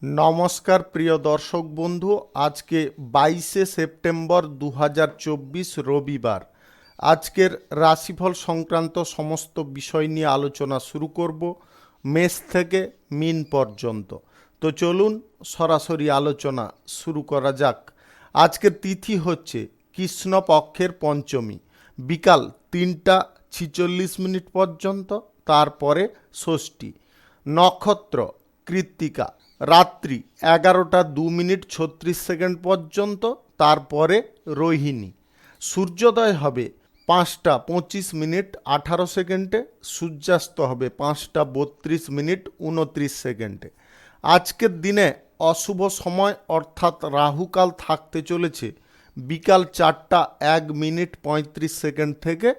নমস্কার প্রিয় দর্শক বন্ধু, আজকে 22শে সেপ্টেম্বর 2024 রবিবার। আজকের রাশিফল সংক্রান্ত সমস্ত বিষয় নিয়ে আলোচনা শুরু করব, মেষ থেকে মিন পর্যন্ত। তো চলুন সরাসরি আলোচনা শুরু করা যাক। আজকের তিথি হচ্ছে কৃষ্ণপক্ষের পঞ্চমী, বিকাল 3টা 46 মিনিট পর্যন্ত, তারপরে ষষ্ঠী। নক্ষত্র কৃত্তিকা, রাত্রি 11টা 2 মিনিট 36 সেকেন্ড পর্যন্ত, তারপরে রোহিণী। সূর্যোদয় হবে 5টা 25 মিনিট 18 সেকেন্ডে, সূর্যাস্ত হবে 5টা 32 মিনিট 29 সেকেন্ডে। আজকের দিনে অশুভ সময় অর্থাৎ রাহুকাল থাকতে চলেছে বিকাল 4টা 1 মিনিট 35 সেকেন্ড থেকে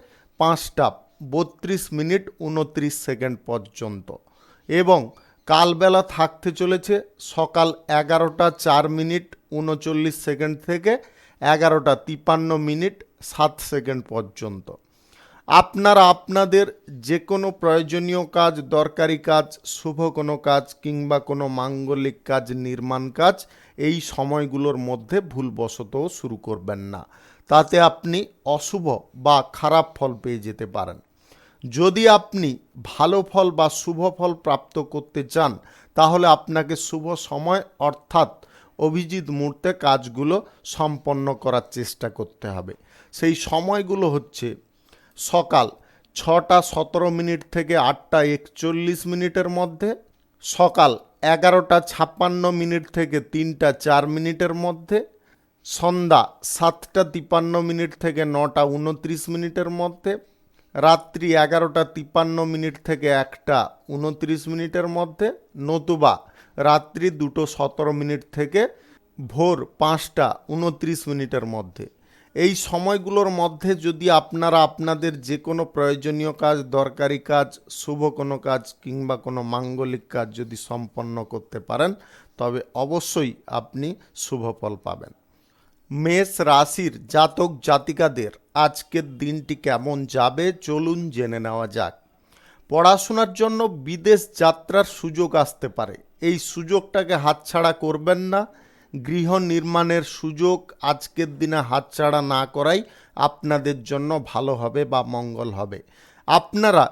5টা 32 মিনিট 29 সেকেন্ড পর্যন্ত, এবং কালবেলা থাকতে চলেছে সকাল 11টা 4 মিনিট 39 সেকেন্ড থেকে 11টা 53 মিনিট 7 সেকেন্ড পর্যন্ত। আপনারা আপনাদের যে কোনো প্রয়োজনীয় কাজ, দরকারি কাজ, শুভ কোনো কাজ কিংবা কোনো মাঙ্গলিক কাজ, নির্মাণ কাজ এই সময়গুলোর মধ্যে ভুলবশতও শুরু করবেন না, তাতে আপনি অশুভ বা খারাপ ফল পেয়ে যেতে পারেন। যদি আপনি ভালো ফল বা শুভ ফল প্রাপ্ত করতে চান, তাহলে আপনাকে শুভ সময় অর্থাৎ অভিজিৎ মুহূর্তে কাজগুলো সম্পন্ন করার চেষ্টা করতে হবে। সেই সময়গুলো হচ্ছে সকাল 6টা 17 মিনিট থেকে 8টা 41 মিনিটের মধ্যে, সকাল 11টা 56 মিনিট থেকে 3টা 4 মিনিটের মধ্যে, সন্ধ্যা 7টা 53 মিনিট থেকে 9টা 29 মিনিটের মধ্যে, রাত্রি 11টা 53 মিনিট থেকে 1টা 29 মিনিটের মধ্যে, নতুবা রাত্রি 2টো 17 মিনিট থেকে ভোর 5টা 29 মিনিটের মধ্যে। এই সময়গুলোর মধ্যে যদি আপনারা আপনাদের যে কোনো প্রয়োজনীয় কাজ, দরকারি কাজ, শুভ কোনো কাজ কিংবা কোনো মাঙ্গলিক কাজ যদি সম্পন্ন করতে পারেন, তবে অবশ্যই আপনি শুভ ফল পাবেন। মেষ রাশির জাতক জাতিকাদের আজকের দিনটি কেমন যাবে চলুন জেনে নেওয়া যাক। পড়াশোনার জন্য বিদেশ যাত্রার সুযোগ আসতে পারে, এই সুযোগটাকে হাতছাড়া করবেন না। গৃহ নির্মাণের সুযোগ আজকের দিনে হাতছাড়া না করাই আপনাদের জন্য ভালো হবে বা মঙ্গল হবে। আপনারা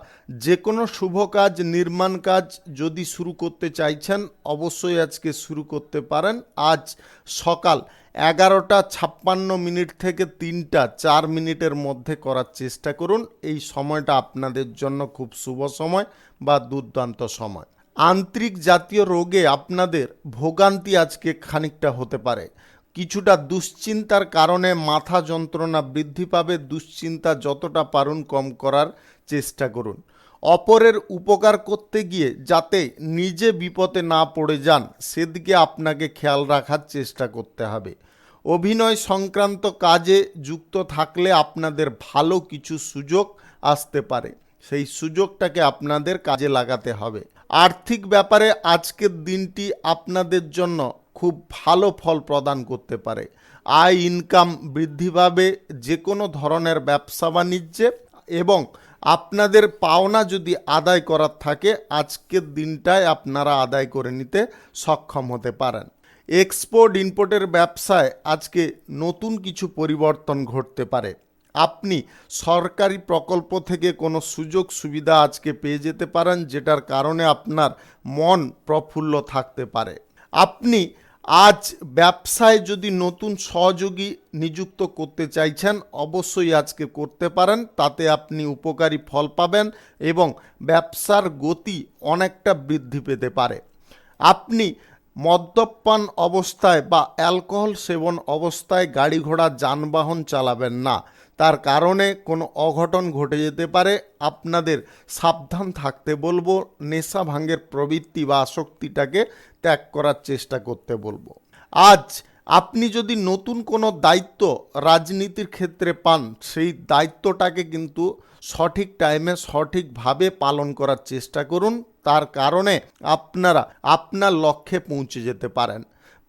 যে কোনো শুভ কাজ, নির্মাণ কাজ যদি শুরু করতে চাইছেন, অবশ্যই আজকে শুরু করতে পারেন। আজ সকাল 11টা 56 মিনিট থেকে 3টা 4 মিনিটের মধ্যে করার চেষ্টা করুন। এই সময়টা আপনাদের জন্য খুব শুভ সময় বা দুর্দান্ত সময়। আন্ত্রিক জাতীয় রোগে আপনাদের ভোগান্তি আজকে খানিকটা হতে পারে। কিছুটা দুশ্চিন্তার কারণে মাথা যন্ত্রণা বৃদ্ধি পাবে। দুশ্চিন্তা যতটা পারুন কম করার চেষ্টা করুন। অপরের উপকার করতে গিয়ে যাতে নিজে বিপদে না পড়ে যান, সেদিকে আপনাকে খেয়াল রাখার চেষ্টা করতে হবে। অভিনয় সংক্রান্ত কাজে যুক্ত থাকলে আপনাদের ভালো কিছু সুযোগ আসতে পারে, সেই সুযোগটাকে আপনাদের কাজে লাগাতে হবে। আর্থিক ব্যাপারে আজকের দিনটি আপনাদের জন্য খুব ভালো ফল প্রদান করতে পারে। আয় ইনকাম বৃদ্ধি পাবে যে কোনো ধরনের ব্যবসা বাণিজ্যে, এবং আপনাদের পাওনা যদি আদায় করার থাকে, আজকের দিনটায় আপনারা আদায় করে নিতে সক্ষম হতে পারেন। এক্সপোর্ট ইম্পোর্টের ব্যবসায় আজকে নতুন কিছু পরিবর্তন ঘটতে পারে। আপনি সরকারি প্রকল্প থেকে কোনো সুযোগ সুবিধা আজকে পেয়ে যেতে পারেন, যেটার কারণে আপনার মন প্রফুল্ল থাকতে পারে। আপনি আজ ব্যবসায় যদি নতুন সহযোগী নিযুক্ত করতে চাইছেন, অবশ্যই আজকে করতে পারেন, তাতে আপনি উপকারী ফল পাবেন এবং ব্যবসার গতি অনেকটা বৃদ্ধি পেতে পারে। আপনি মদ্যপান অবস্থায় বা অ্যালকোহল সেবন অবস্থায় গাড়ি ঘোড়া যানবাহন চালাবেন না, তার কারণে কোনো অঘটন ঘটে যেতে পারে। আপনাদের সাবধান থাকতে বলবো। নেশা ভাঙের প্রবৃত্তি বা আসক্তিটাকে ত্যাগ করার চেষ্টা করতে বলবো। আজ আপনি যদি নতুন কোনো দায়িত্ব রাজনীতির ক্ষেত্রে পান, সেই দায়িত্বটাকে কিন্তু সঠিক টাইমে সঠিকভাবে পালন করার চেষ্টা করুন, তার কারণে আপনারা আপনার লক্ষ্যে পৌঁছে যেতে পারেন।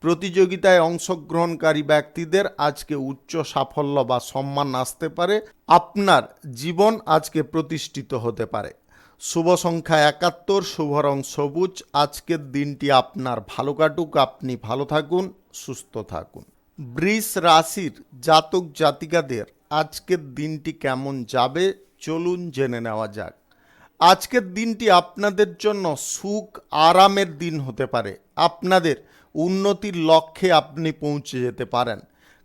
প্রতিযোগিতায় অংশগ্রহণকারী ব্যক্তিদের আজকে উচ্চ সাফল্য বা সম্মান আসতে পারে। আপনার জীবন আজকে প্রতিষ্ঠিত হতে পারে। শুভ সংখ্যা ৭১, শুভ রং সবুজ। আজকের দিনটি আপনার ভালো কাটুক, আপনি ভালো থাকুন, সুস্থ থাকুন। বৃষ রাশির জাতক জাতিকাদের আজকের দিনটি কেমন যাবে চলুন জেনে নেওয়া যাক। আজকের দিনটি আপনাদের জন্য সুখ আরামের দিন হতে পারে। আপনাদের উন্নতির লক্ষ্যে আপনি পৌঁছে যেতে পারেন।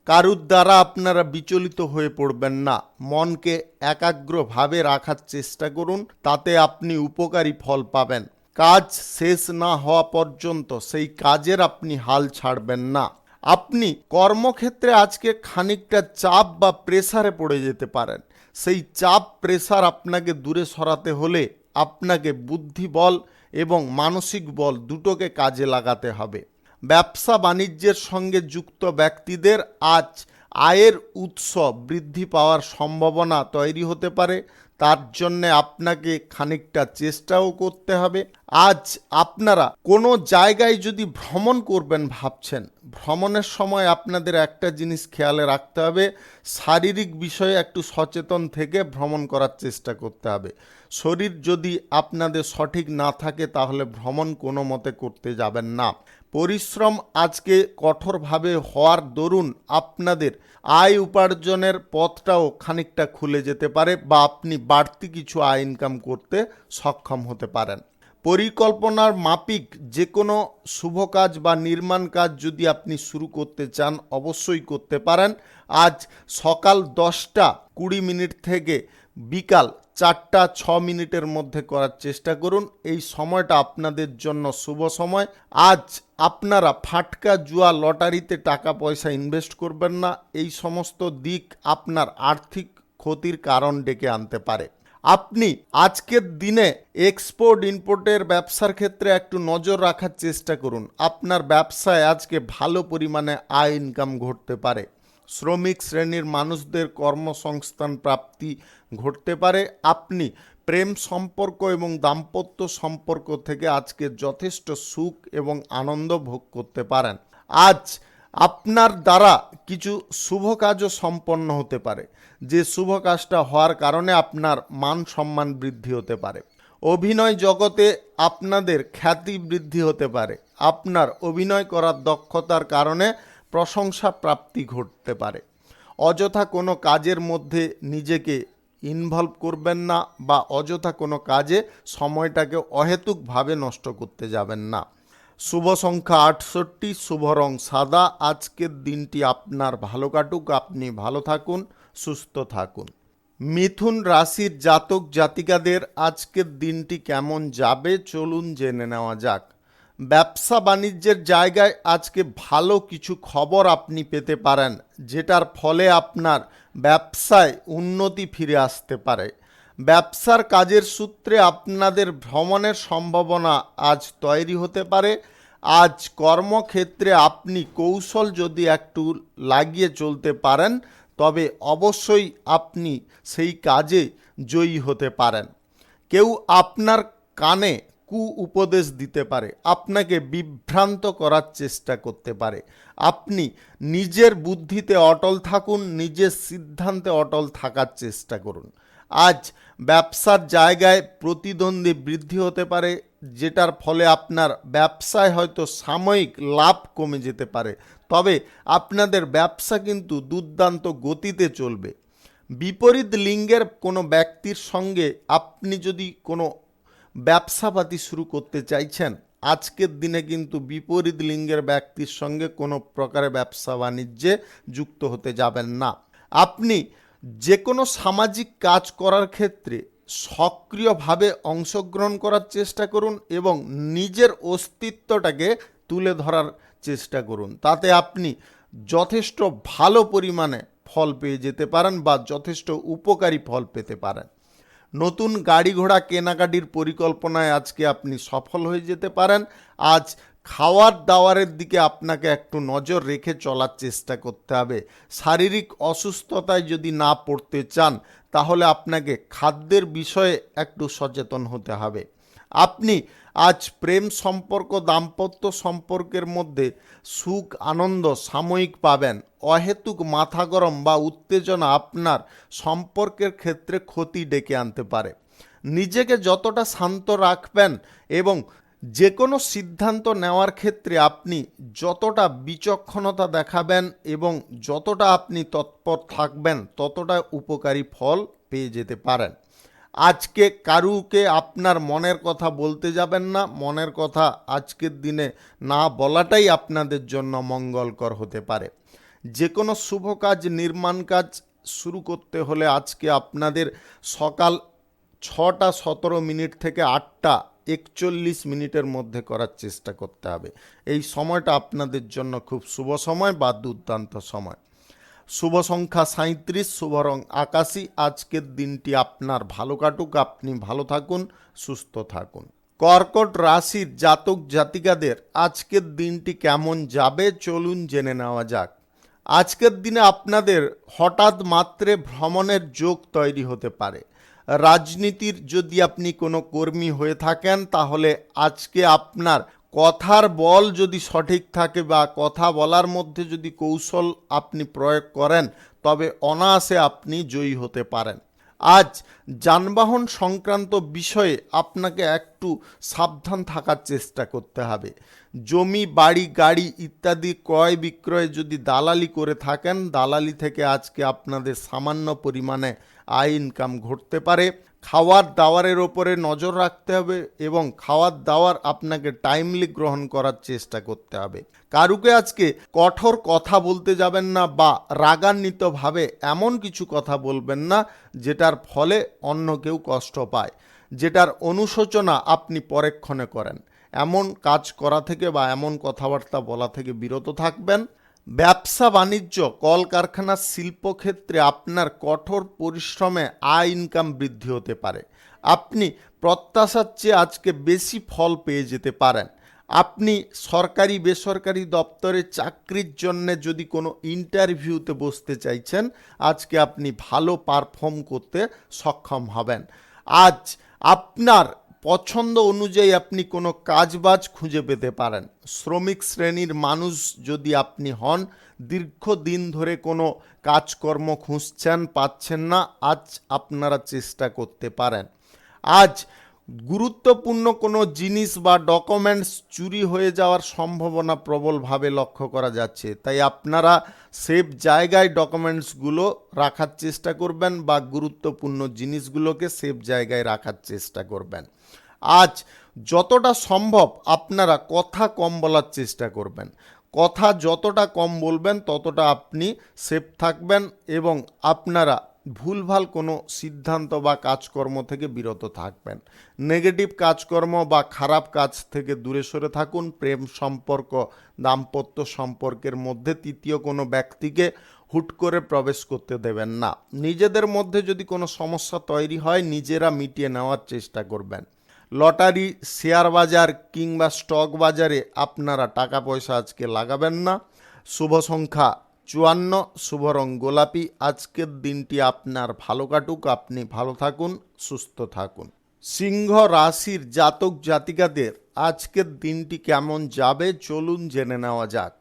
কারুর দ্বারা আপনারা বিচলিত হয়ে পড়বেন না। মনকে একাগ্রভাবে রাখার চেষ্টা করুন, তাতে আপনি উপকারী ফল পাবেন। কাজ শেষ না হওয়া পর্যন্ত সেই কাজের আপনি হাল ছাড়বেন না। আপনি কর্মক্ষেত্রে আজকে খানিকটা চাপ বা প্রেসারে পড়ে যেতে পারেন। সেই চাপ প্রেসার আপনাকে দূরে সরাতে হলে আপনাকে বুদ্ধি বল এবং মানসিক বল দুটোকে কাজে লাগাতে হবে। ব্যবসা বাণিজ্যের সঙ্গে যুক্ত ব্যক্তিদের আজ আয়ের উৎস বৃদ্ধি পাওয়ার সম্ভাবনা তৈরি হতে পারে। তার জন্যে আপনাকে খানিকটা চেষ্টাও করতে হবে। আজ আপনারা কোনো জায়গায় যদি ভ্রমণ করবেন ভাবছেন, ভ্রমণের সময় আপনাদের একটা জিনিস খেয়ালে রাখতে হবে, শারীরিক বিষয়ে একটু সচেতন থেকে ভ্রমণ করার চেষ্টা করতে হবে। শরীর যদি আপনাদের সঠিক না থাকে তাহলে ভ্রমণ কোনো মতে করতে যাবেন না। পরিশ্রম আজকে কঠোরভাবে হওয়ার দরুন আপনাদের আয় উপার্জনের পথটাও খানিকটা খুলে যেতে পারে বা আপনি বাড়তি কিছু আয় ইনকাম করতে সক্ষম হতে পারেন। পরিকল্পনার মাফিক যে কোনো শুভ কাজ বা নির্মাণ কাজ যদি আপনি শুরু করতে চান অবশ্যই করতে পারেন। আজ সকাল 10টা 20 থেকে বিকাল 4টা 6 মধ্যে করার চেষ্টা করুন। এই সময়টা আপনাদের জন্য শুভ সময়। আজ আপনারা ফাটকা জুয়া লটারিতে টাকা পয়সা ইনভেস্ট করবেন না। এই সমস্ত দিক আপনার আর্থিক ক্ষতির কারণ ডেকে আনতে পারে। আপনি আজকের দিনে এক্সপোর্ট ইম্পোর্টের ব্যবসার ক্ষেত্রে একটু নজর রাখার চেষ্টা করুন। আপনার ব্যবসায় আজকে ভালো পরিমাণে আয় ইনকাম ঘটতে পারে। শ্রমিক শ্রেণীর মানুষদের কর্মসংস্থান প্রাপ্তি ঘটতে পারে। আপনি প্রেম সম্পর্ক এবং দাম্পত্য সম্পর্ক থেকে আজকে যথেষ্ট সুখ এবং আনন্দ ভোগ করতে পারেন। আজ আপনার দ্বারা কিছু শুভ কাজও সম্পন্ন হতে পারে, যে শুভ কাজটা হওয়ার কারণে আপনার মান সম্মান বৃদ্ধি হতে পারে। অভিনয় জগতে আপনাদের খ্যাতি বৃদ্ধি হতে পারে। আপনার অভিনয় করার দক্ষতার কারণে প্রশংসা প্রাপ্তি ঘটতে পারে। অযথা কোনো কাজের মধ্যে নিজেকে ইনভলভ করবেন না বা অযথা কোনো কাজে সময়টাকে অহেতুকভাবে নষ্ট করতে যাবেন না। শুভ সংখ্যা 68, শুভ রং সাদা। আজকের দিনটি আপনার ভালো কাটুক, আপনি ভালো থাকুন, সুস্থ থাকুন। মিথুন রাশির জাতক জাতিকাদের আজকের দিনটি কেমন যাবে চলুন জেনে নেওয়া যাক। ব্যবসা বাণিজ্যের জায়গায় আজকে ভালো কিছু খবর আপনি পেতে পারেন, যেটার ফলে আপনার ব্যবসায় উন্নতি ফিরে আসতে পারে। ব্যবসার কাজের সূত্রে আপনাদের ভ্রমণের সম্ভাবনা আজ তৈরি হতে পারে। আজ কর্মক্ষেত্রে আপনি কৌশল যদি একটু লাগিয়ে চলতে পারেন তবে অবশ্যই আপনি সেই কাজে জয়ী হতে পারেন। কেউ আপনার কানে কু উপদেশ দিতে পারে, আপনাকে বিভ্রান্ত করার চেষ্টা করতে পারে। আপনি নিজের বুদ্ধিতে অটল থাকুন, নিজের সিদ্ধান্তে অটল থাকার চেষ্টা করুন। আজ ব্যবসার জায়গায় প্রতিদ্বন্দ্বী বৃদ্ধি হতে পারে, যেটার ফলে আপনার ব্যবসায় হয়তো সাময়িক লাভ কমে যেতে পারে, তবে আপনাদের ব্যবসা কিন্তু দুর্দান্ত গতিতে চলবে। বিপরীত লিঙ্গের কোনো ব্যক্তির সঙ্গে আপনি যদি কোনো ব্যবসাপাতি শুরু করতে চাইছেন, আজকের দিনে কিন্তু বিপরীত লিঙ্গের ব্যক্তির সঙ্গে কোনো প্রকারে ব্যবসা বাণিজ্যে যুক্ত হতে যাবেন না। আপনি যে কোনো সামাজিক কাজ করার ক্ষেত্রে সক্রিয়ভাবে অংশগ্রহণ করার চেষ্টা করুন এবং নিজের অস্তিত্বটাকে তুলে ধরার চেষ্টা করুন। তাতে আপনি যথেষ্ট ভালো পরিমাণে ফল পেয়ে যেতে পারেন বা যথেষ্ট উপকারী ফল পেতে পারেন। নতুন গাড়ি ঘোড়া কেনাকাটির পরিকল্পনায় আজকে আপনি সফল হয়ে যেতে পারেন। আজ খাওয়ার দাওয়ারের দিকে আপনাকে একটু নজর রেখে চলার চেষ্টা করতে হবে। শারীরিক অসুস্থতায় যদি না পড়তে চান তাহলে আপনাকে খাদ্যের বিষয়ে একটু সচেতন হতে হবে। আপনি আজ প্রেম সম্পর্ক দাম্পত্য সম্পর্কের মধ্যে সুখ আনন্দ সাময়িক পাবেন। অহেতুক মাথা গরম বা উত্তেজনা আপনার সম্পর্কের ক্ষেত্রে ক্ষতি ডেকে আনতে পারে। নিজেকে যতটা শান্ত রাখবেন এবং যে কোনো সিদ্ধান্ত নেওয়ার ক্ষেত্রে আপনি যতটা বিচক্ষণতা দেখাবেন এবং যতটা আপনি তৎপর থাকবেন ততটা উপকারী ফল পেয়ে যেতে পারেন। আজকে কারুকে আপনার মনের কথা বলতে যাবেন না, মনের কথা আজকের দিনে না বলাটাই আপনাদের জন্য মঙ্গলকর হতে পারে। যে কোনো শুভ কাজ, নির্মাণ কাজ শুরু করতে হলে আজকে আপনাদের সকাল 6:17 থেকে 8:41 মধ্যে করার চেষ্টা করতে হবে। এই সময়টা আপনাদের জন্য খুব শুভ সময় বা দুর্দান্ত সময়। শুভ সংখ্যা 37, শুভ রং আকাশী। আজকের দিনটি আপনার ভালো কাটুক, আপনি ভালো থাকুন, সুস্থ থাকুন। কর্কট রাশির জাতক জাতিকাদের আজকের দিনটি কেমন যাবে চলুন জেনে নেওয়া যাক। আজকের দিনে আপনাদের হঠাৎ মাত্রে ভ্রমণের যোগ তৈরি হতে পারে। রাজনীতির যদি আপনি কোনো কর্মী হয়ে থাকেন তাহলে আজকে আপনার কথার বল যদি সঠিক থাকে বা কথা বলার মধ্যে যদি কৌশল আপনি প্রয়োগ করেন তবে অনায়াসে আপনি জয়ী হতে পারেন। আজ যানবাহন সংক্রান্ত বিষয়ে আপনাকে একটু সাবধান থাকার চেষ্টা করতে হবে। জমি, বাড়ি, গাড়ি ইত্যাদি ক্রয় বিক্রয়ে যদি দালালি করে থাকেন, দালালি থেকে আজকে আপনাদের সামান্য পরিমাণে আয় ইনকাম ঘটতে পারে। খাওয়ার দাওয়ারের ওপরে নজর রাখতে হবে এবং খাওয়ার দাওয়ার আপনাকে টাইমলি গ্রহণ করার চেষ্টা করতে হবে। কারুকে আজকে কঠোর কথা বলতে যাবেন না বা রাগান্বিতভাবে এমন কিছু কথা বলবেন না যেটার ফলে অন্য কেউ কষ্ট পায়, যেটার অনুশোচনা আপনি পরক্ষণে করেন। এমন কাজ করা থেকে বা এমন কথাবার্তা বলা থেকে বিরত থাকবেন। ব্যবসা বাণিজ্য, কলকারখানা, শিল্পক্ষেত্রে আপনার কঠোর পরিশ্রমে আয় ইনকাম বৃদ্ধি হতে পারে। আপনি প্রত্যাশার চেয়ে আজকে বেশি ফল পেয়ে যেতে পারেন। আপনি সরকারি বেসরকারি দপ্তরে চাকরির জন্য যদি কোনো ইন্টারভিউতে বসতে চাইছেন, আজকে আপনি ভালো পারফর্ম করতে সক্ষম হবেন। আজ আপনার পছন্দ অনুযায়ী আপনি কোনো কাজবাজ খুঁজে পেতে পারেন। শ্রমিক শ্রেণীর মানুষ যদি আপনি হন, দীর্ঘদিন ধরে কোনো কাজকর্ম খুঁজছেন, পাচ্ছেন না, আজ আপনারা চেষ্টা করতে পারেন। আজ গুরুত্বপূর্ণ কোনো জিনিস বা ডকুমেন্টস চুরি হয়ে যাওয়ার সম্ভাবনা প্রবলভাবে লক্ষ্য করা যাচ্ছে, তাই আপনারা সেফ জায়গায় ডকুমেন্টসগুলো রাখার চেষ্টা করবেন বা গুরুত্বপূর্ণ জিনিসগুলোকে সেফ জায়গায় রাখার চেষ্টা করবেন। আজ যতটা সম্ভব আপনারা কথা কম বলার চেষ্টা করবেন। কথা যতটা কম বলবেন ততটা আপনি সেফ থাকবেন এবং আপনারা ভুলভাল কোনো সিদ্ধান্ত বা কাজকর্ম থেকে বিরত থাকবেন। নেগেটিভ কাজকর্ম বা খারাপ কাজ থেকে দূরে সরে থাকুন। প্রেম সম্পর্ক, দাম্পত্য সম্পর্কের মধ্যে তৃতীয় কোনো ব্যক্তিকে হুট করে প্রবেশ করতে দেবেন না। নিজেদের মধ্যে যদি কোনো সমস্যা তৈরি হয় নিজেরা মিটিয়ে নেওয়ার চেষ্টা করবেন। লটারি, শেয়ার বাজার কিংবা স্টক বাজারে আপনারা টাকা পয়সা আজকে লাগাবেন না। শুভ সংখ্যা 54, শুভ রং গোলাপি। আজকের দিনটি আপনার ভালো কাটুক, আপনি ভালো থাকুন, সুস্থ থাকুন। সিংহ রাশির জাতক জাতিকাদের আজকের দিনটি কেমন যাবে চলুন জেনে নেওয়া যাক।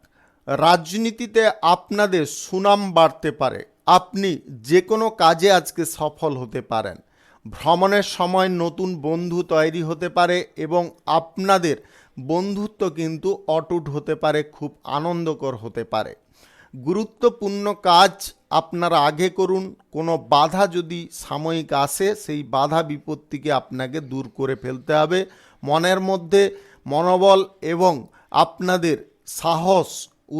রাজনীতিতে আপনাদের সুনাম বাড়তে পারে। আপনি যে কোনো কাজে আজকে সফল হতে পারেন। ভ্রমণের সময় নতুন বন্ধু তৈরি হতে পারে এবং আপনাদের বন্ধুত্ব কিন্তু অটুট হতে পারে, খুব আনন্দকর হতে পারে। গুরুত্বপূর্ণ কাজ আপনারা আগে করুন। কোনো বাধা যদি সাময়িক আসে সেই বাধা বিপত্তিকে আপনাকে দূর করে ফেলতে হবে। মনের মধ্যে মনোবল এবং আপনাদের সাহস,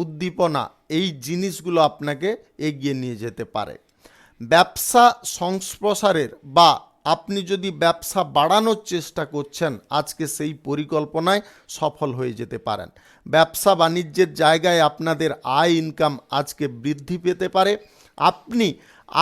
উদ্দীপনা এই জিনিসগুলো আপনাকে এগিয়ে নিয়ে যেতে পারে। ব্যবসা সংপ্রসারের বা আপনি যদি ব্যবসা বাড়ানোর চেষ্টা করছেন আজকে সেই পরিকল্পনায় সফল হয়ে যেতে পারেন। ব্যবসা বাণিজ্যের জায়গায় আপনাদের আয় ইনকাম আজকে বৃদ্ধি পেতে পারে। আপনি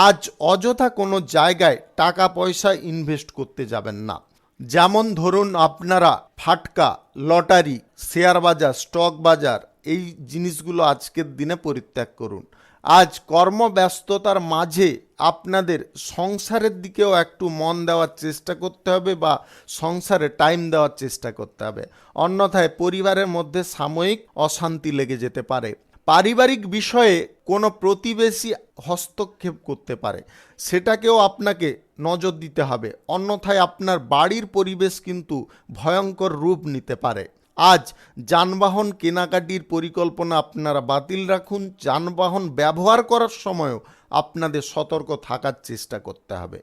আজ অযথা কোনো জায়গায় টাকা পয়সা ইনভেস্ট করতে যাবেন না। যেমন ধরুন আপনারা ফাটকা, লটারি, শেয়ার বাজার, স্টক বাজার এই জিনিসগুলো আজকের দিনে পরিত্যাগ করুন। আজ কর্মব্যস্ততার মাঝে আপনাদের সংসারের দিকেও একটু মন দেওয়ার চেষ্টা করতে হবে বা সংসারে টাইম দেওয়ার চেষ্টা করতে হবে, অন্যথায় পরিবারের মধ্যে সাময়িক অশান্তি লেগে যেতে পারে। পারিবারিক বিষয়ে কোনো প্রতিবেশী হস্তক্ষেপ করতে পারে, সেটাকেও আপনাকে নজর দিতে হবে, অন্যথায় আপনার বাড়ির পরিবেশ কিন্তু ভয়ঙ্কর রূপ নিতে পারে। আজ যানবাহন কেনাকাটির পরিকল্পনা আপনারা বাতিল রাখুন। যানবাহন ব্যবহার করার সময়ও আপনাদের সতর্ক থাকার চেষ্টা করতে হবে।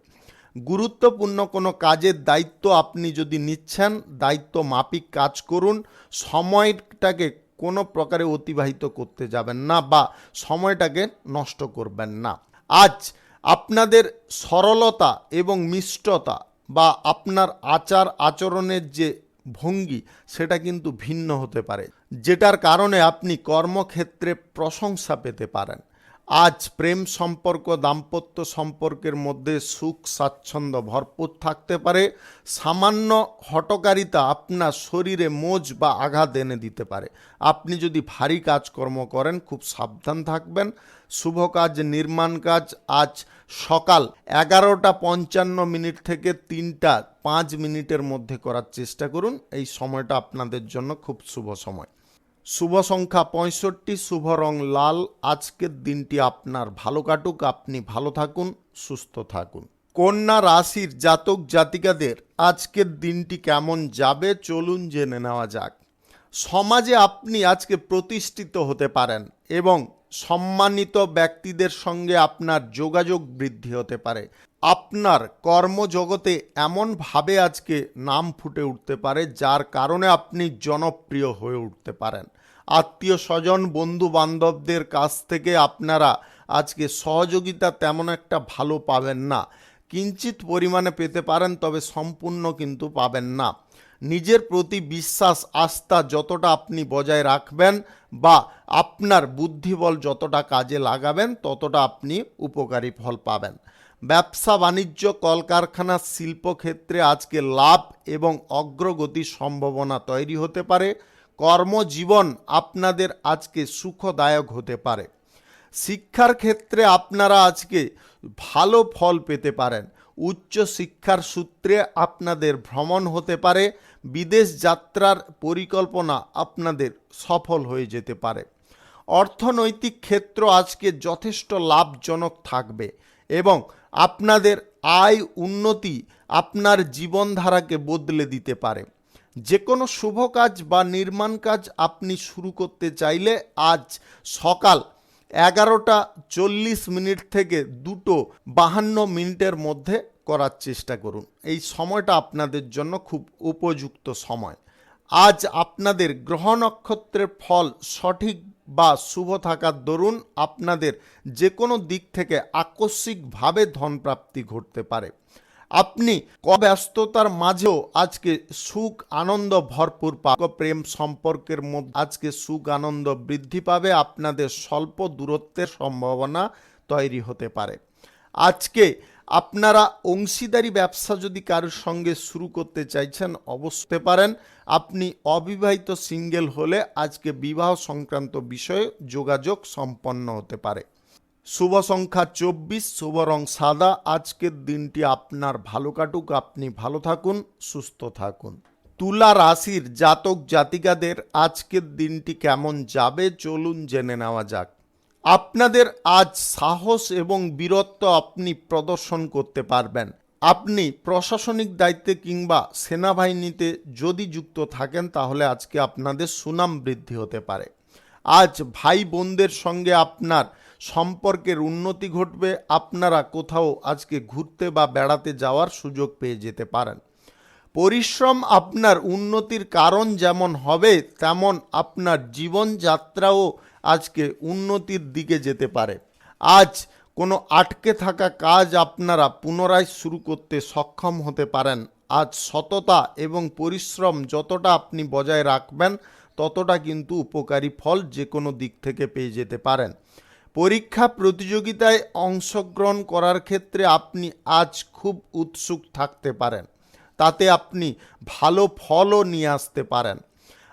গুরুত্বপূর্ণ কোনো কাজের দায়িত্ব আপনি যদি নিচ্ছেন, দায়িত্ব মাফিক কাজ করুন। সময়টাকে কোনো প্রকারে অতিবাহিত করতে যাবেন না বা সময়টাকে নষ্ট করবেন না। আজ আপনাদের সরলতা এবং মিষ্টতা বা আপনার আচার আচরণের যে ভঙ্গি সেটা কিন্তু ভিন্ন হতে পারে, যেটার কারণে আপনি কর্মক্ষেত্রে প্রশংসা পেতে পারেন। আজ প্রেম সম্পর্ক, দাম্পত্য সম্পর্কের মধ্যে সুখ স্বাচ্ছন্দ্য ভরপুর থাকতে পারে। সামান্য হঠকারিতা আপনার শরীরে মোচ বা আঘাত এনে দিতে পারে। আপনি যদি ভারী কাজকর্ম করেন খুব সাবধান থাকবেন। শুভ কাজ, নির্মাণ কাজ আজ সকাল 11:55 থেকে 3:05 মধ্যে করার চেষ্টা করুন। এই সময়টা আপনাদের জন্য খুব শুভ সময়। শুভ সংখ্যা 65, শুভ রং লাল। আজকের দিনটি আপনার ভালো কাটুক, আপনি ভালো থাকুন, সুস্থ থাকুন। কন্যা রাশির জাতক জাতিকাদের আজকের দিনটি কেমন যাবে চলুন জেনে নেওয়া যাক। সমাজে আপনি আজকে প্রতিষ্ঠিত হতে পারেন এবং সম্মানিত ব্যক্তিদের সঙ্গে আপনার যোগাযোগ বৃদ্ধি হতে পারে। আপনার কর্মজগতে এমনভাবে আজকে নাম ফুটে উঠতে পারে যার কারণে আপনি জনপ্রিয় হয়ে উঠতে পারেন। আত্মীয় স্বজন, বন্ধু বান্ধবদের কাছ থেকে আপনারা আজকে সহযোগিতা তেমন একটা ভালো পাবেন না। কিঞ্চিত পরিমাণে পেতে পারেন, তবে সম্পূর্ণ কিন্তু পাবেন না। নিজের প্রতি বিশ্বাস, আস্থা যতটা আপনি বজায় রাখবেন বা আপনার বুদ্ধিবল যতটা কাজে লাগাবেন ততটা আপনি উপকারী ফল পাবেন। ব্যবসা বাণিজ্য, কলকারখানা, শিল্পক্ষেত্রে আজকে লাভ এবং অগ্রগতির সম্ভাবনা তৈরি হতে পারে। কর্মজীবন আপনাদের আজকে সুখদায়ক হতে পারে। শিক্ষার ক্ষেত্রে আপনারা আজকে ভালো ফল পেতে পারেন। উচ্চ শিক্ষার সূত্রে আপনাদের ভ্রমণ হতে পারে। বিদেশ যাত্রার পরিকল্পনা আপনাদের সফল হয়ে যেতে পারে। অর্থনৈতিক ক্ষেত্র আজকে যথেষ্ট লাভজনক থাকবে এবং আপনাদের আয় উন্নতি আপনার জীবনধারাকে বদলে দিতে পারে। যে কোনো শুভ কাজ বা নির্মাণ কাজ আপনি শুরু করতে চাইলে আজ সকাল 11:40 থেকে 2:52 মধ্যে করার চেষ্টা করুন। এই সময়টা আপনাদের জন্য খুব উপযুক্ত সময়। আজ আপনাদের গ্রহ নক্ষত্রের ফল সঠিক বা শুভ থাকার দরুন আপনাদের যে কোনো দিক থেকে আকস্মিকভাবে ধনপ্রাপ্তি ঘটতে পারে। আপনি ব্যস্ততার মাঝেও আজকে সুখ আনন্দ ভরপুর পাবে। প্রেম সম্পর্কের মধ্যে আজকে সুখ আনন্দ বৃদ্ধি পাবে। আপনাদের স্বল্প দূরত্বের সম্ভাবনা তৈরি হতে পারে। আজকে আপনারা অংশীদারি ব্যবসা যদি কারোর সঙ্গে শুরু করতে চাইছেন অবশ্যই পারেন। আপনি অবিবাহিত সিঙ্গেল হলে আজকে বিবাহ সংক্রান্ত বিষয়ে যোগাযোগ সম্পন্ন হতে পারে। শুভ সংখ্যা 24, শুভ রং সাদা। আজকের দিনটি আপনার ভালো কাটুক, আপনি ভালো থাকুন, সুস্থ থাকুন। তুলা রাশির জাতক জাতিকাদের আজকের দিনটি কেমন যাবে চলুন জেনে নেওয়া যাক। আপনাদের আজ সাহস এবং বীরত্ব আপনি প্রদর্শন করতে পারবেন। আপনি প্রশাসনিক দায়িত্বে কিংবা সেনাবাহিনীতে যদি যুক্ত থাকেন তাহলে আজকে আপনাদের সুনাম বৃদ্ধি হতে পারে। আজ ভাই বোনদের সঙ্গে আপনার সম্পর্কের উন্নতি ঘটবে। আপনারা কোথাও আজকে ঘুরতে বা বেড়াতে যাওয়ার সুযোগ পেয়ে যেতে পারেন। পরিশ্রম আপনার উন্নতির কারণ যেমন হবে তেমন আপনার জীবনযাত্রাও আজকে উন্নতির দিকে যেতে পারে। আজ কোনো আটকে থাকা কাজ আপনারা পুনরায় শুরু করতে সক্ষম হতে পারেন। আজ সততা এবং পরিশ্রম যতটা আপনি বজায় রাখবেন ততটা কিন্তু উপকারী ফল যে কোনো দিক থেকে পেয়ে যেতে পারেন। পরীক্ষা প্রতিযোগিতায় অংশগ্রহণ করার ক্ষেত্রে আপনি আজ খুব উৎসুক থাকতে পারেন, তাতে আপনি ভালো ফলও নিয়ে আসতে পারেন।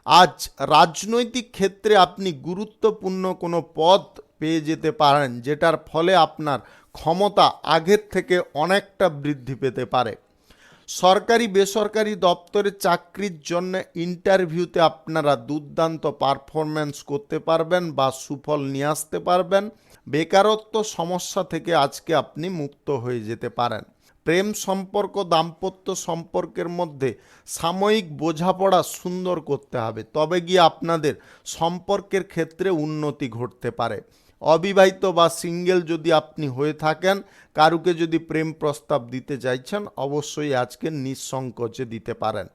আজ রাজনৈতিক ক্ষেত্রে আপনি গুরুত্বপূর্ণ কোনো পদ পেয়ে যেতে পারেন, যেটার ফলে আপনার ক্ষমতা আগের থেকে অনেকটা বৃদ্ধি পেতে পারে। সরকারি বেসরকারি দপ্তরে চাকরির জন্য ইন্টারভিউতে আপনারা দুর্দান্ত পারফরম্যান্স করতে পারবেন বা সুফল নিয়ে আসতে পারবেন। বেকারত্ব সমস্যা থেকে আজকে আপনি মুক্ত হয়ে যেতে পারেন। প্রেম সম্পর্ক দাম্পত্য সম্পর্কের মধ্যে সাময়িক বোঝাপড়া সুন্দর করতে হবে, তবে গিয়ে আপনাদের সম্পর্কের ক্ষেত্রে উন্নতি ঘটতে পারে। অবিবাহিত বা সিঙ্গেল যদি আপনি হয়ে থাকেন, কারুকে যদি প্রেম প্রস্তাব দিতে চাইছেন, অবশ্যই আজকে নিঃসংকোচে দিতে পারেন।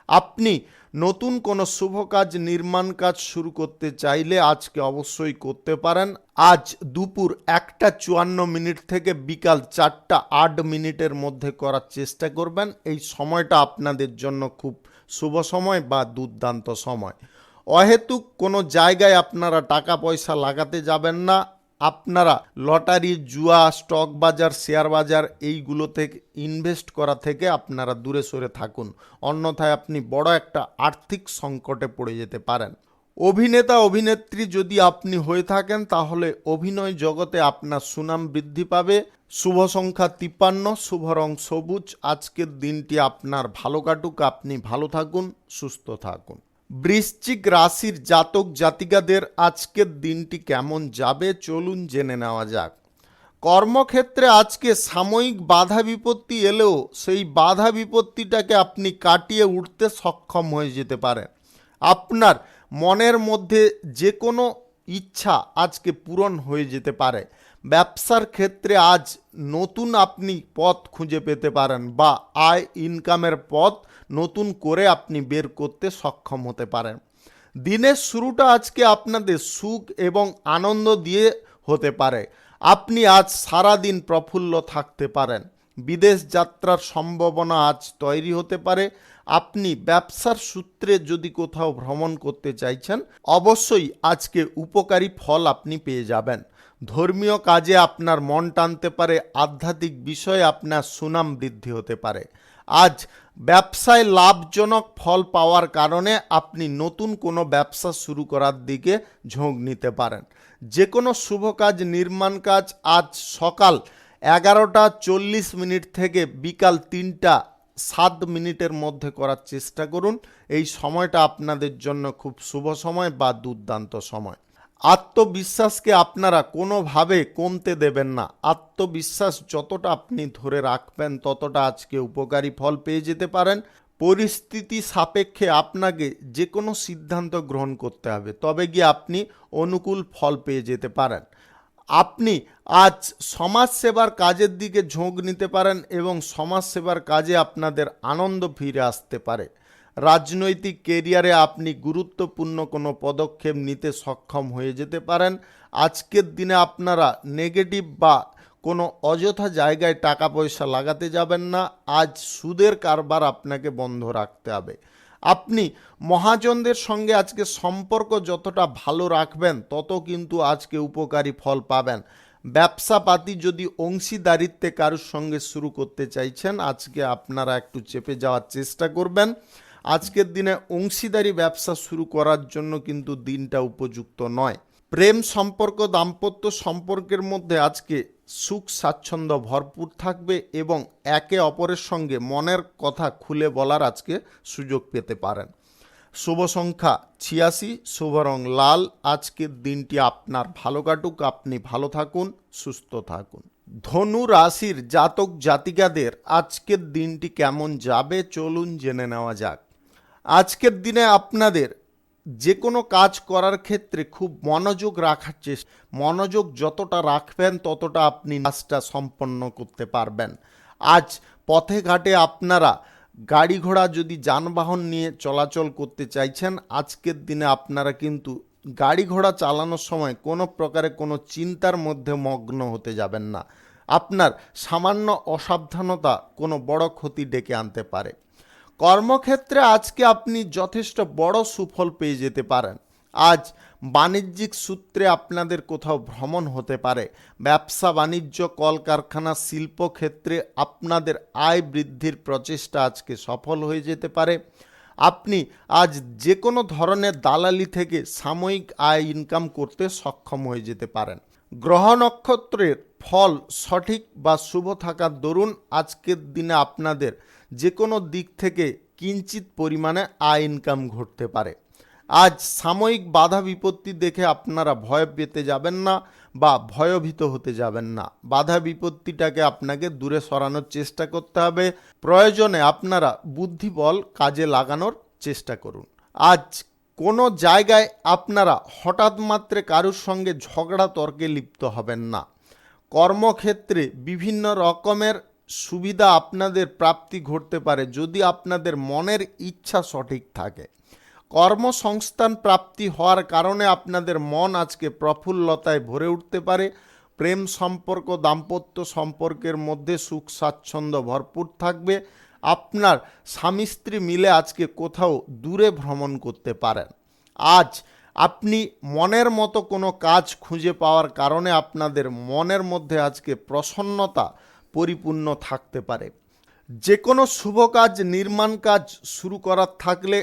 আপনি নতুন কোনো শুভ কাজ, নির্মাণ কাজ শুরু করতে চাইলে আজকে অবশ্যই করতে পারেন। আজ দুপুর 1:54 থেকে বিকাল 4:08 মধ্যে করার চেষ্টা করবেন। এই সময়টা আপনাদের জন্য খুব শুভ সময় বা দুর্দান্ত সময়। অহেতুক কোনো জায়গায় আপনারা টাকা পয়সা লাগাতে যাবেন না। আপনারা লটারি, জুয়া, স্টক বাজার, শেয়ার বাজার এইগুলো থেকে ইনভেস্ট করা থেকে আপনারা দূরে সরে থাকুন, অন্যথায় আপনি বড় একটা আর্থিক সংকটে পড়ে যেতে পারেন। অভিনেতা অভিনেত্রী যদি আপনি হয়ে থাকেন, তাহলে অভিনয় জগতে আপনার সুনাম বৃদ্ধি পাবে। শুভ সংখ্যা 53, শুভ রং সবুজ। আজকের দিনটি আপনার ভালো কাটুক, আপনি ভালো থাকুন, সুস্থ থাকুন। বৃশ্চিক রাশির জাতক জাতিকাদের আজকের দিনটি কেমন যাবে চলুন জেনে নেওয়া যাক। কর্মক্ষেত্রে আজকে সাময়িক বাধা বিপত্তি এলেও সেই বাধা বিপত্তিটাকে আপনি কাটিয়ে উঠতে সক্ষম হয়ে যেতে পারেন। আপনার মনের মধ্যে যে কোনো ইচ্ছা আজকে পূরণ হয়ে যেতে পারে। ব্যবসার ক্ষেত্রে আজ নতুন আপনি পথ খুঁজে পেতে পারেন বা আয় ইনকামের পথ নতুন করে আপনি বের করতে সক্ষম হতে পারেন। দিনের শুরুটা আজকে আপনাদের সুখ এবং আনন্দ দিয়ে হতে পারে। আপনি আজ সারা দিন প্রফুল্ল থাকতে পারেন। বিদেশ যাত্রার সম্ভাবনা আজ তৈরি হতে পারে। আপনি ব্যবসার সূত্রে যদি কোথাও ভ্রমণ করতে চাইছেন, অবশ্যই আজকে উপকারী ফল আপনি পেয়ে যাবেন। ধর্মীয় কাজে আপনার মন টানতে পারে। আধ্যাত্মিক বিষয়ে আপনার সুনাম বৃদ্ধি হতে পারে। আজ ব্যবসায় লাভজনক ফল পাওয়ার কারণে আপনি নতুন কোনো ব্যবসা শুরু করার দিকে ঝোঁক নিতে পারেন। যে কোনো শুভ কাজ, নির্মাণ কাজ আজ সকাল 11:40 থেকে বিকাল 3:07 মধ্যে করার চেষ্টা করুন। এই সময়টা আপনাদের জন্য খুব শুভ সময় বা দুর্দান্ত সময়। আত্মবিশ্বাসকে আপনারা কোনোভাবে কমতে দেবেন না। আত্মবিশ্বাস যতটা আপনি ধরে রাখবেন, ততটা আজকে উপকারী ফল পেয়ে যেতে পারেন। পরিস্থিতি সাপেক্ষে আপনাকে যে কোনো সিদ্ধান্ত গ্রহণ করতে হবে, তবে গিয়ে আপনি অনুকূল ফল পেয়ে যেতে পারেন। আপনি আজ সমাজসেবার কাজের দিকে ঝোঁক নিতে পারেন এবং সমাজসেবার কাজে আপনাদের আনন্দ ফিরে আসতে পারে। রাজনৈতিক কেরিয়ারে আপনি গুরুত্বপূর্ণ কোনো পদক্ষেপ নিতে সক্ষম হয়ে যেতে পারেন। আজকের দিনে আপনারা নেগেটিভ বা কোনো অযথা জায়গায় টাকা পয়সা লাগাতে যাবেন না। আজ সুদের কারবার আপনাকে বন্ধ রাখতে হবে। আপনি মহাজনদের সঙ্গে আজকে সম্পর্ক যতটা ভালো রাখবেন, তত কিন্তু আজকে উপকারী ফল পাবেন। ব্যবসাপাতি যদি অংশীদারিত্বে কারোর সঙ্গে শুরু করতে চাইছেন, আজকে আপনারা একটু চেপে যাওয়ার চেষ্টা করবেন। আজকের দিনে অংশীদারি ব্যবসা শুরু করার জন্য কিন্তু দিনটা উপযুক্ত নয়। প্রেম সম্পর্ক দাম্পত্য সম্পর্কের মধ্যে আজকে সুখ স্বাচ্ছন্দ্য ভরপুর থাকবে এবং একে অপরের সঙ্গে মনের কথা খুলে বলার আজকে সুযোগ পেতে পারেন। শুভ সংখ্যা 86, শুভ রং লাল। আজকের দিনটি আপনার ভালো কাটুক, আপনি ভালো থাকুন, সুস্থ থাকুন। ধনু রাশির জাতক জাতিকাদের আজকের দিনটি কেমন যাবে চলুন জেনে নেওয়া যাক। আজকের দিনে আপনাদের যে কোনো কাজ করার ক্ষেত্রে খুব মনোযোগ রাখার চেষ্টা, মনোযোগ যতটা রাখবেন ততটা আপনি কাজটা সম্পন্ন করতে পারবেন। আজ পথে ঘাটে আপনারা গাড়ি ঘোড়া যদি যানবাহন নিয়ে চলাচল করতে চাইছেন, আজকের দিনে আপনারা কিন্তু গাড়ি ঘোড়া চালানোর সময় কোনো প্রকারে কোনো চিন্তার মধ্যে মগ্ন হতে যাবেন না। আপনার সামান্য অসাবধানতা কোনো বড় ক্ষতি ডেকে আনতে পারে। কর্মক্ষেত্রে আজকে আপনি যথেষ্ট বড় সুফল পেয়ে যেতে পারেন। আজ বাণিজ্যিক সূত্রে আপনাদের কোথাও ভ্রমণ হতে পারে। ব্যবসা বাণিজ্য, কলকারখানা, শিল্পক্ষেত্রে আপনাদের আয় বৃদ্ধির প্রচেষ্টা আজকে সফল হয়ে যেতে পারে। আপনি আজ যে কোনো ধরনের দালালি থেকে সাময়িক আয় ইনকাম করতে সক্ষম হয়ে যেতে পারেন। গ্রহ নক্ষত্রের ফল সঠিক বা শুভ থাকার দরুন আজকের দিনে আপনাদের যে কোনো দিক থেকে কিঞ্চিত পরিমাণে আয় ইনকাম ঘটতে পারে। আজ সাময়িক বাধা বিপত্তি দেখে আপনারা ভয় পেতে যাবেন না বা ভয়ভীত হতে যাবেন না। বাধা বিপত্তিটাকে আপনাকে দূরে সরানোর চেষ্টা করতে হবে। প্রয়োজনে আপনারা বুদ্ধিবল কাজে লাগানোর চেষ্টা করুন। আজ কোনো জায়গায় আপনারা হঠাৎ মাত্রে কারোর সঙ্গে ঝগড়া তর্কে লিপ্ত হবেন না। কর্মক্ষেত্রে বিভিন্ন রকমের সুবিধা আপনাদের প্রাপ্তি ঘটতে পারে যদি আপনাদের মনের ইচ্ছা সঠিক থাকে। কর্মসংস্থান প্রাপ্তি হওয়ার কারণে আপনাদের মন আজকে প্রফুল্লতায় ভরে উঠতে পারে। প্রেম সম্পর্ক, দাম্পত্য সম্পর্কের মধ্যে সুখ স্বাচ্ছন্দ্য ভরপুর থাকবে। আপনার স্বামী স্ত্রী মিলে আজকে কোথাও দূরে ভ্রমণ করতে পারেন। আজ আপনি মনের মতো কোনো কাজ খুঁজে পাওয়ার কারণে আপনাদের মনের মধ্যে আজকে প্রসন্নতা পরিপূর্ণ থাকতে পারে। যে কোনো শুভ কাজ, নির্মাণ কাজ শুরু করার থাকলে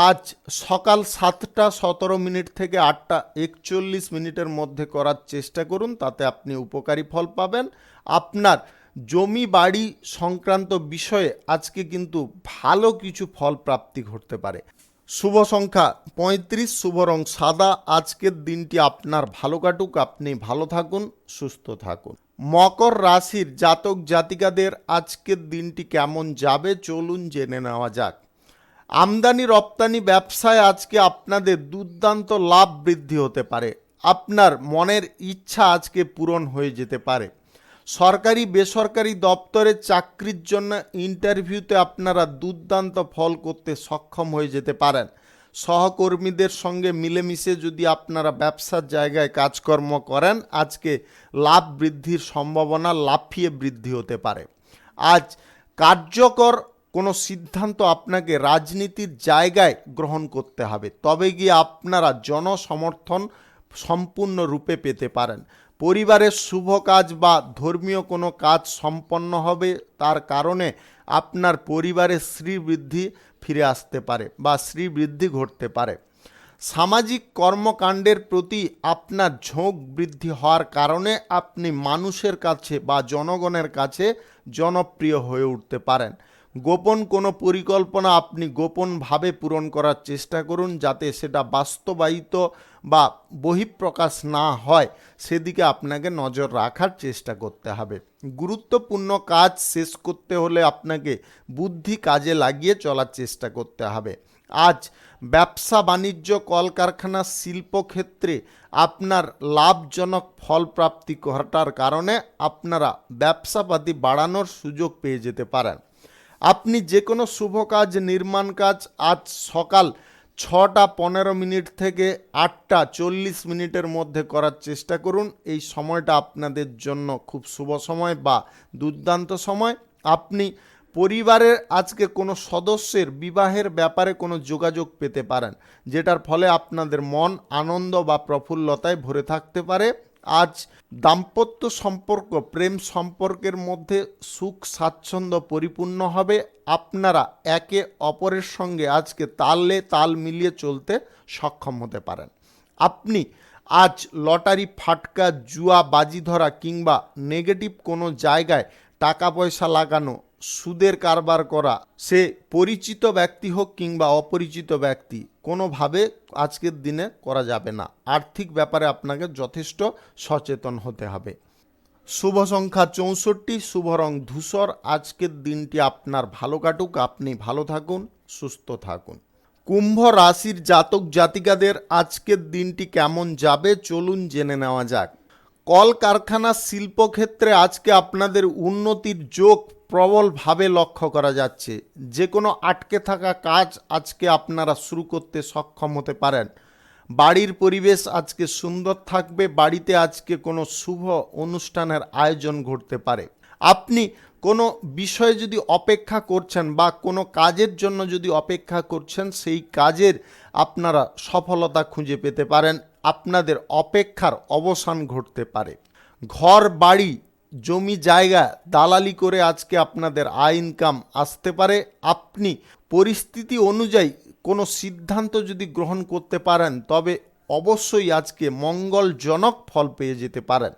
আজ সকাল 7টা 17 থেকে 8টা 41 মধ্যে করার চেষ্টা করুন, তাতে আপনি উপকারী ফল পাবেন। আপনার জমি বাড়ি সংক্রান্ত বিষয়ে আজকে কিন্তু ভালো কিছু ফল প্রাপ্তি ঘটতে পারে। শুভ সংখ্যা 35, শুভ রং সাদা। আজকের দিনটি আপনার ভালো কাটুক, আপনি ভালো থাকুন, সুস্থ থাকুন। মকর রাশির জাতক জাতিকাদের আজকের দিনটি কেমন যাবে চলুন জেনে নেওয়া যাক। আমদানি রপ্তানি ব্যবসায় আজকে আপনাদের দুর্দান্ত লাভ বৃদ্ধি হতে পারে। আপনার মনের ইচ্ছা আজকে পূরণ হয়ে যেতে পারে। সরকারি বেসরকারি দপ্তরে চাকরির জন্য ইন্টারভিউতে আপনারা দুর্দান্ত ফল করতে সক্ষম হয়ে যেতে পারেন। সহকর্মীদের সঙ্গে মিলেমিশে যদি আপনারা ব্যবসার জায়গায় কাজকর্ম করেন, আজকে লাভ বৃদ্ধির সম্ভাবনা লাফিয়ে বৃদ্ধি হতে পারে। আজ কার্যকর কোনো সিদ্ধান্ত আপনাকে রাজনীতির জায়গায় গ্রহণ করতে হবে, তবে গিয়ে আপনারা জনসমর্থন সম্পূর্ণরূপে পেতে পারেন। পরিবারের শুভ কাজ বা ধর্মীয় কোনো কাজ সম্পন্ন হবে, তার কারণে আপনার পরিবারে শ্রীবৃদ্ধি ফিরে আসতে পারে বা শ্রীবৃদ্ধি ঘটতে পারে। সামাজিক কর্মকাণ্ডের প্রতি আপনার ঝোঁক বৃদ্ধি হওয়ার কারণে আপনি মানুষের কাছে বা জনগণের কাছে জনপ্রিয় হয়ে উঠতে পারেন। গোপন কোনো পরিকল্পনা আপনি গোপনভাবে পূরণ করার চেষ্টা করুন, যাতে সেটা বাস্তবায়িত বা বহিঃপ্রকাশ না হয়, সেদিকে আপনাকে নজর রাখার চেষ্টা করতে হবে। গুরুত্বপূর্ণ কাজ শেষ করতে হলে আপনাকে বুদ্ধি কাজে লাগিয়ে চলার চেষ্টা করতে হবে। আজ ব্যবসা বাণিজ্য, কলকারখানা, শিল্পক্ষেত্রে আপনার লাভজনক ফল প্রাপ্তি ঘটার কারণে আপনারা ব্যবসাপাতি বাড়ানোর সুযোগ পেয়ে যেতে পারেন। আপনি যে কোনো শুভ কাজ, নির্মাণ কাজ আজ সকাল 6টা 15 থেকে 8টা 40 মধ্যে করার চেষ্টা করুন। এই সময়টা আপনাদের জন্য খুব শুভ সময় বা দুর্দান্ত সময়। আপনি পরিবারের আজকে কোনো সদস্যের বিবাহের ব্যাপারে কোনো যোগাযোগ পেতে পারেন, যেটার ফলে আপনাদের মন আনন্দ বা প্রফুল্লতায় ভরে থাকতে পারে। আজ দাম্পত্য সম্পর্ক, প্রেম সম্পর্কের মধ্যে সুখ স্বাচ্ছন্দ্য পরিপূর্ণ হবে। আপনারা একে অপরের সঙ্গে আজকে তালে তাল মিলিয়ে চলতে সক্ষম হতে পারেন। আপনি আজ লটারি, ফাটকা, জুয়া, বাজি ধরা কিংবা নেগেটিভ কোনো জায়গায় টাকা পয়সা লাগানো, সুদের কারবার করা, সে পরিচিত ব্যক্তি হোক কিংবা অপরিচিত ব্যক্তি, কোনোভাবে আজকের দিনে করা যাবে না। আর্থিক ব্যাপারে আপনাকে যথেষ্ট সচেতন হতে হবে। শুভ সংখ্যা 64, শুভ রং ধূসর। আজকের দিনটি আপনার ভালো কাটুক, আপনি ভালো থাকুন, সুস্থ থাকুন। কুম্ভ রাশির জাতক জাতিকাদের আজকের দিনটি কেমন যাবে চলুন জেনে নেওয়া যাক। কলকারখানা, শিল্পক্ষেত্রে আজকে আপনাদের উন্নতির যোগ প্রবলভাবে লক্ষ্য করা যাচ্ছে। যে কোনো আটকে থাকা কাজ আজকে আপনারা শুরু করতে সক্ষম হতে পারেন। বাড়ির পরিবেশ আজকে সুন্দর থাকবে। বাড়িতে আজকে কোনো শুভ অনুষ্ঠানের আয়োজন ঘটতে পারে। আপনি কোনো বিষয়ে যদি অপেক্ষা করছেন বা কোনো কাজের জন্য যদি অপেক্ষা করছেন, সেই কাজের আপনারা সফলতা খুঁজে পেতে পারেন। আপনাদের অপেক্ষার অবসান ঘটতে পারে। ঘর বাড়ি, জমি জায়গা দালালি করে আজকে আপনাদের আয় ইনকাম আসতে পারে। আপনি পরিস্থিতি অনুযায়ী কোনো সিদ্ধান্ত যদি গ্রহণ করতে পারেন, তবে অবশ্যই আজকে মঙ্গলজনক ফল পেয়ে যেতে পারেন।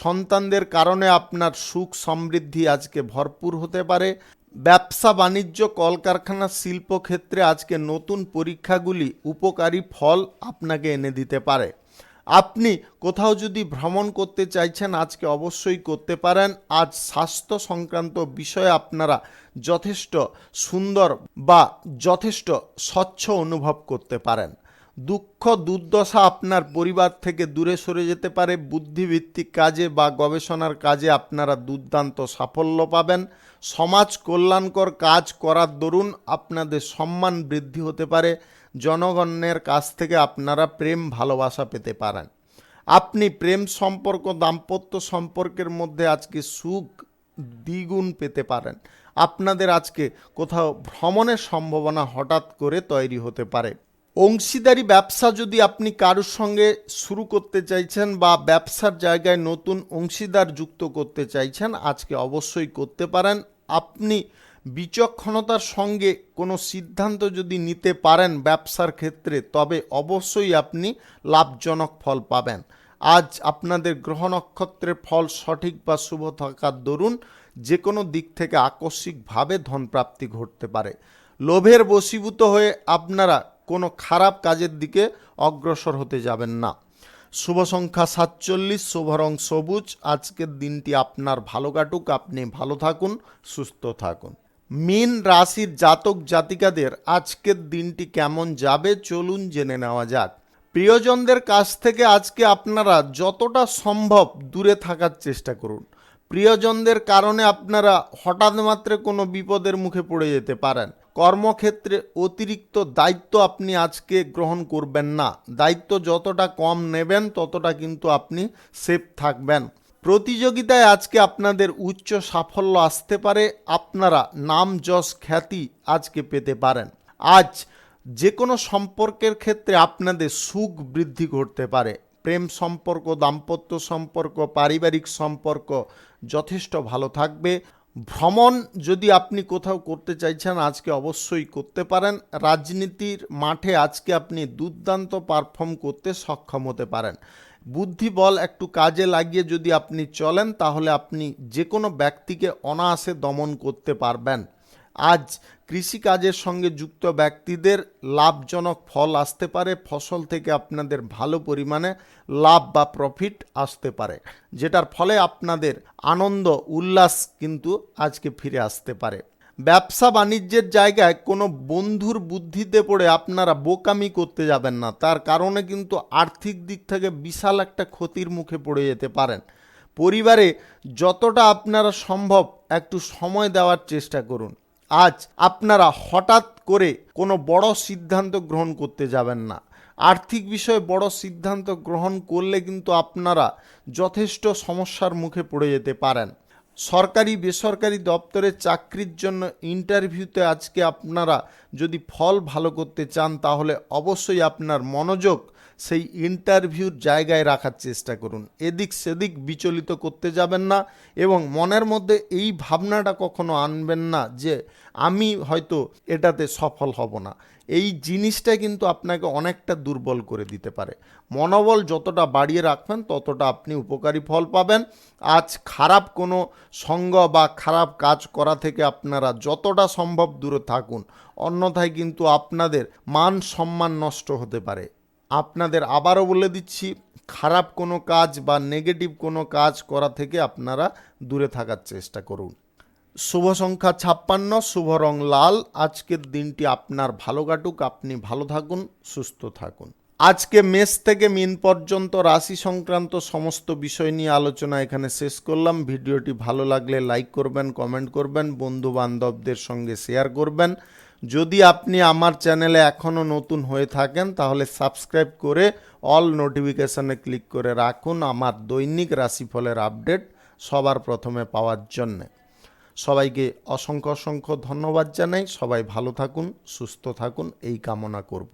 সন্তানদের কারণে আপনার সুখ সমৃদ্ধি আজকে ভরপুর হতে পারে। ব্যবসা বাণিজ্য কলকারখানা শিল্পক্ষেত্রে আজকে নতুন পরীক্ষাগুলি উপকারী ফল আপনাকে এনে দিতে পারে। আপনি কোথাও যদি ভ্রমণ করতে চাইছেন আজকে অবশ্যই করতে পারেন। আজ স্বাস্থ্য সংক্রান্ত বিষয়ে আপনারা যথেষ্ট সুন্দর বা যথেষ্ট স্বচ্ছ অনুভব করতে পারেন। দুঃখ দুর্দশা আপনার পরিবার থেকে দূরে সরে যেতে পারে। বুদ্ধিভিত্তিক কাজে বা গবেষণার কাজে আপনারা দুর্দান্ত সাফল্য পাবেন। সমাজ কল্যাণকর কাজ করার দরুন আপনাদের সম্মান বৃদ্ধি হতে পারে। জনগণের কাছ থেকে আপনারা প্রেম ভালোবাসা পেতে পারেন। আপনি প্রেম সম্পর্ক দাম্পত্য সম্পর্কের মধ্যে আজকে সুখ দ্বিগুণ পেতে পারেন। আপনাদের আজকে কোথাও ভ্রমণের সম্ভাবনা হঠাৎ করে তৈরি হতে পারে। অংশীদারি ব্যবসা যদি আপনি কারোর সঙ্গে শুরু করতে চাইছেন বা ব্যবসার জায়গায় নতুন অংশীদার যুক্ত করতে চাইছেন আজকে অবশ্যই করতে পারেন। আপনি বিচক্ষণতার সঙ্গে কোনো সিদ্ধান্ত যদি নিতে পারেন ব্যবসার ক্ষেত্রে তবে অবশ্যই আপনি লাভজনক ফল পাবেন। আজ আপনাদের গ্রহ নক্ষত্রের ফল সঠিক বা শুভ থাকার দরুন যে কোনো দিক থেকে আকস্মিকভাবে ধনপ্রাপ্তি ঘটতে পারে। লোভের বশীভূত হয়ে আপনারা কোনো খারাপ কাজের দিকে অগ্রসর হতে যাবেন না। শুভ সংখ্যা 47, শুভ রং সবুজ। আজকের দিনটি আপনার ভালো কাটুক, আপনি ভালো থাকুন, সুস্থ থাকুন। মীন রাশির জাতক জাতিকাদের আজকের দিনটি কেমন যাবে চলুন জেনে নেওয়া যাক। প্রিয়জনদের কাছ থেকে আজকে আপনারা যতটা সম্ভব দূরে থাকার চেষ্টা করুন। প্রিয়জনদের কারণে আপনারা হঠাৎ মাত্রে কোনো বিপদের মুখে পড়ে যেতে পারেন। কর্মক্ষেত্রে অতিরিক্ত দায়িত্ব আপনি আজকে গ্রহণ করবেন না। দায়িত্ব যতটা কম নেবেন ততটা কিন্তু আপনি সেফ থাকবেন। প্রতিযোগিতায় আজকে আপনাদের উচ্চ সাফল্য আসতে পারে। আপনারা নাম যশ খ্যাতি আজকে পেতে পারেন। আজ যে কোনো সম্পর্কের ক্ষেত্রে আপনাদের সুখ বৃদ্ধি ঘটতে পারে। প্রেম সম্পর্ক দাম্পত্য সম্পর্ক পারিবারিক সম্পর্ক যথেষ্ট ভালো থাকবে। ভ্রমণ যদি আপনি কোথাও করতে চাইছেন আজকে অবশ্যই করতে পারেন। রাজনীতির মাঠে আজকে আপনি দুর্দান্ত পারফর্ম করতে সক্ষম হতে পারেন। বুদ্ধি বল একটু কাজে লাগিয়ে যদি আপনি চলেন তাহলে আপনি যে কোনো ব্যক্তিকে অনায়াসে দমন করতে পারবেন। আজ কৃষিকাজের সঙ্গে যুক্ত ব্যক্তিদের লাভজনক ফল আসতে পারে। ফসল থেকে আপনাদের ভালো পরিমাণে লাভ বা প্রফিট আসতে পারে, যেটার ফলে আপনাদের আনন্দ উল্লাস কিন্তু আজকে ফিরে আসতে পারে। ব্যবসা বাণিজ্যের জায়গায় কোনো বন্ধুর বুদ্ধিতে পড়ে আপনারা বোকামি করতে যাবেন না, তার কারণে কিন্তু আর্থিক দিক থেকে বিশাল একটা ক্ষতির মুখে পড়ে যেতে পারেন। পরিবারে যতটা আপনারা সম্ভব একটু সময় দেওয়ার চেষ্টা করুন। আজ আপনারা হঠাৎ করে কোনো বড় সিদ্ধান্ত গ্রহণ করতে যাবেন না। আর্থিক বিষয়ে বড় সিদ্ধান্ত গ্রহণ করলে কিন্তু আপনারা যথেষ্ট সমস্যার মুখে পড়ে যেতে পারেন। সরকারি বেসরকারি দপ্তরে চাকরির জন্য ইন্টারভিউতে আজকে আপনারা যদি ফল ভালো করতে চান তাহলে অবশ্যই আপনার মনোযোগ সেই ইন্টারভিউর জায়গায় রাখার চেষ্টা করুন। এদিক সেদিক বিচলিত করতে যাবেন না এবং মনের মধ্যে এই ভাবনাটা কখনো আনবেন না যে আমি হয়তো এটাতে সফল হব না। এই জিনিসটা কিন্তু আপনাকে অনেকটা দুর্বল করে দিতে পারে। মনোবল যতটা বাড়িয়ে রাখবেন ততটা আপনি উপকারী ফল পাবেন। আজ খারাপ কোনো সঙ্গ বা খারাপ কাজ করা থেকে আপনারা যতটা সম্ভব দূরে থাকুন, অন্যথায় কিন্তু আপনাদের মান সম্মান নষ্ট হতে পারে। আপনাদের আবারও বলে দিচ্ছি, খারাপ কোনো কাজ বা নেগেটিভ কোনো কাজ করা থেকে আপনারা দূরে থাকার চেষ্টা করুন। শুভ সংখ্যা 56, শুভ রং লাল। আজকের দিনটি আপনার ভালো কাটুক, আপনি ভালো থাকুন, সুস্থ থাকুন। আজকে মেষ থেকে মীন পর্যন্ত রাশি সংক্রান্ত সমস্ত বিষয় নিয়ে আলোচনা এখানে শেষ করলাম। ভিডিওটি ভালো লাগলে লাইক করবেন, কমেন্ট করবেন, বন্ধু বান্ধবদের সঙ্গে শেয়ার করবেন। যদি আপনি আমার চ্যানেলে এখনও নতুন হয়ে থাকেন তাহলে সাবস্ক্রাইব করে অল নোটিফিকেশানে ক্লিক করে রাখুন আমার দৈনিক রাশিফলের আপডেট সবার প্রথমে পাওয়ার জন্যে। সবাইকে অসংখ্য অসংখ্য ধন্যবাদ জানাই। সবাই ভালো থাকুন, সুস্থ থাকুন এই কামনা করব।